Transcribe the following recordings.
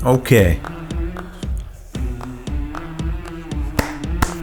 Okay.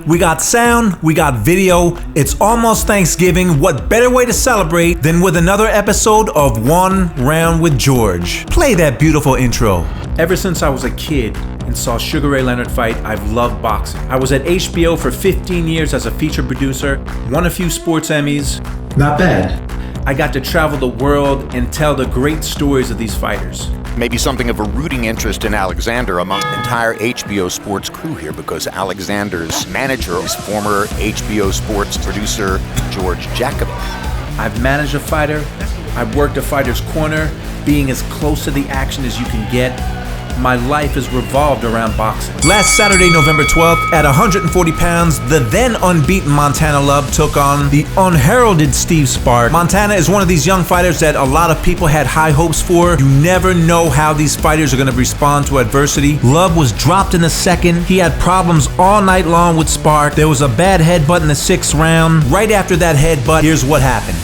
We got sound, we got video. It's almost Thanksgiving. What better way to celebrate than with another episode of One Round with George? Play that beautiful intro. Ever since I was a kid and saw Sugar Ray Leonard fight, I've loved boxing. I was at HBO for 15 years as a feature producer, won a few sports Emmys. Not bad. I got to travel the world and tell the great stories of these fighters. Maybe something of a rooting interest in Alexander among the entire HBO Sports crew here, because Alexander's manager is former HBO Sports producer George Jacobin. I've managed a fighter, I've worked a fighter's corner, being as close to the action as you can get. My life is revolved around boxing. Last Saturday, November 12th, at 140 pounds, the then unbeaten Montana Love took on the unheralded Steve Spark. Montana is one of these young fighters that a lot of people had high hopes for. You never know how these fighters are going to respond to adversity. Love was dropped in the second. He had problems all night long with Spark. There was a bad headbutt in the 6th round. Right after that headbutt, here's what happened.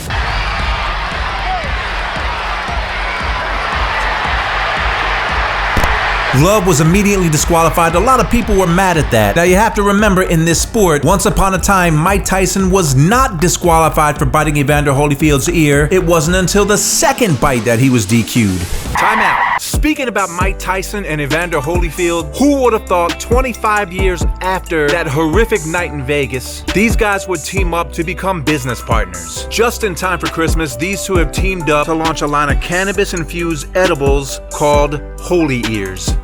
Love was immediately disqualified. A lot of people were mad at that. Now you have to remember, in this sport, once upon a time, Mike Tyson was not disqualified for biting Evander Holyfield's ear. It wasn't until the second bite that he was DQ'd. Time out. Speaking about Mike Tyson and Evander Holyfield, who would have thought 25 years after that horrific night in Vegas, these guys would team up to become business partners? Just in time for Christmas, these two have teamed up to launch a line of cannabis-infused edibles called Holy Ears.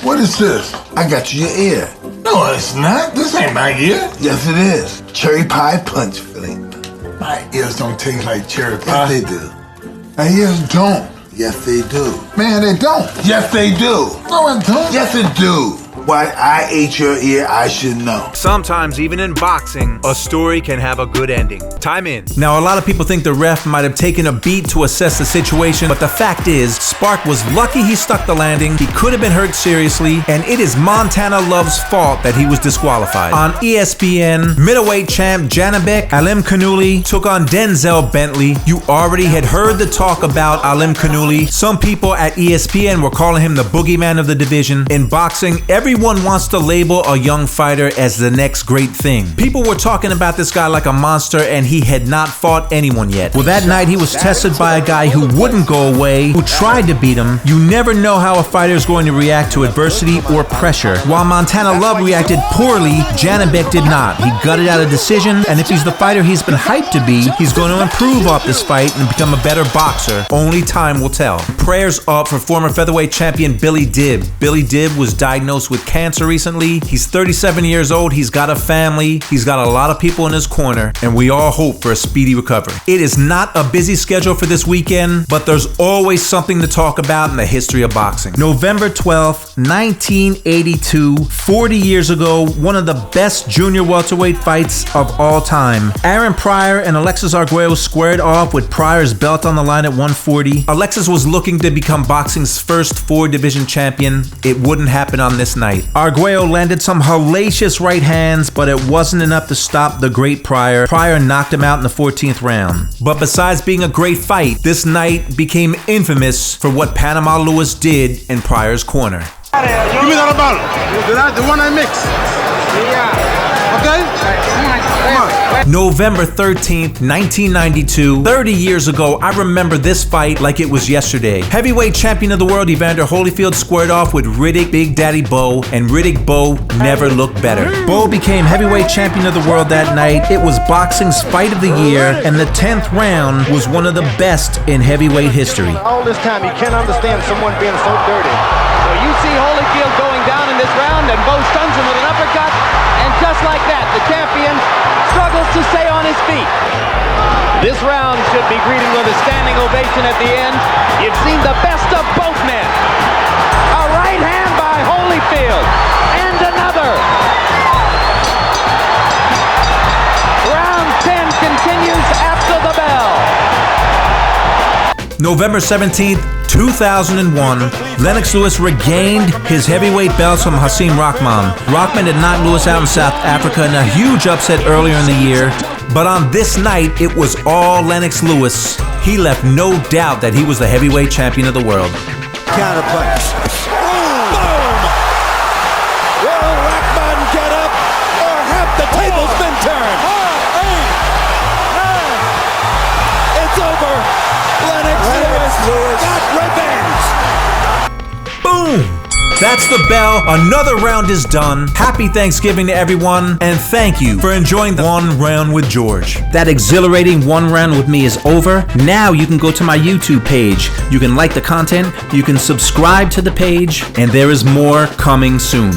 What is this? I got you your ear. No, it's not. This ain't my ear. Yes, it is. Cherry pie punch filling. My ears don't taste like cherry pie. Yes, they do. My ears don't. Yes, they do. Man, they don't. Yes, they do. No, it don't. Yes, it do. Why I ate your ear, I should know. Sometimes, even in boxing, a story can have a good ending. Time in. Now, a lot of people think the ref might have taken a beat to assess the situation, but the fact is, Spark was lucky he stuck the landing. He could have been hurt seriously, and it is Montana Love's fault that he was disqualified. On ESPN, middleweight champ Janabek Alimkhanuly took on Denzel Bentley. You already had heard the talk about Alimkhanuly. Some people at ESPN were calling him the boogeyman of the division. In boxing, everyone wants to label a young fighter as the next great thing. People were talking about this guy like a monster, and he had not fought anyone yet. Well, that night he was tested by a guy who wouldn't go away, who tried to beat him. You never know how a fighter is going to react to adversity or pressure. While Montana Love reacted poorly, Janabek did not. He gutted out a decision, and if he's the fighter he's been hyped to be, he's going to improve off this fight and become a better boxer. Only time will tell. Prayers up for former featherweight champion Billy Dibb. Billy Dibb was diagnosed with cancer recently. He's 37 years old. He's got a family. He's got a lot of people in his corner, and we all hope for a speedy recovery. It is not a busy schedule for this weekend, but there's always something to talk about in the history of boxing. November 12th, 1982, 40 years ago, one of the best junior welterweight fights of all time. Aaron Pryor and Alexis Arguello squared off with Pryor's belt on the line at 140. Alexis was looking to become boxing's first 4-division champion. It wouldn't happen on this night. Arguello landed some hellacious right hands, but it wasn't enough to stop the great Pryor. Pryor knocked him out in the 14th round. But besides being a great fight, this night became infamous for what Panama Lewis did in Pryor's corner. Give me that ball. The one I mix. Yeah. Okay? Come on. November 13th, 1992, 30 years ago, I remember this fight like it was yesterday. Heavyweight champion of the world Evander Holyfield squared off with Riddick Big Daddy BOWE, and Riddick BOWE never looked better. BOWE became heavyweight champion of the world that night. It was boxing's fight of the year, and the 10th round was one of the best in heavyweight history. All this time, you can't understand someone being so dirty. So you see Holyfield going down in this round, and BOWE stuns him with an uppercut, and just like that, the champion struggles to stay on his feet. This round should be greeted with a standing ovation at the end. You've seen the best of both men. A right hand by Holyfield, and another. Round 10 continues after the bell. November 17th, 2001, Lennox Lewis regained his heavyweight belts from Hasim Rahman. Rahman had knocked Lewis out in South Africa in a huge upset earlier in the year. But on this night, it was all Lennox Lewis. He left no doubt that he was the heavyweight champion of the world. Counterpunch. That's the bell. Another round is done. Happy Thanksgiving to everyone, and thank you for enjoying the One Round with George. That exhilarating one round with me is over. Now you can go to my YouTube page. You can like the content, you can subscribe to the page, and there is more coming soon.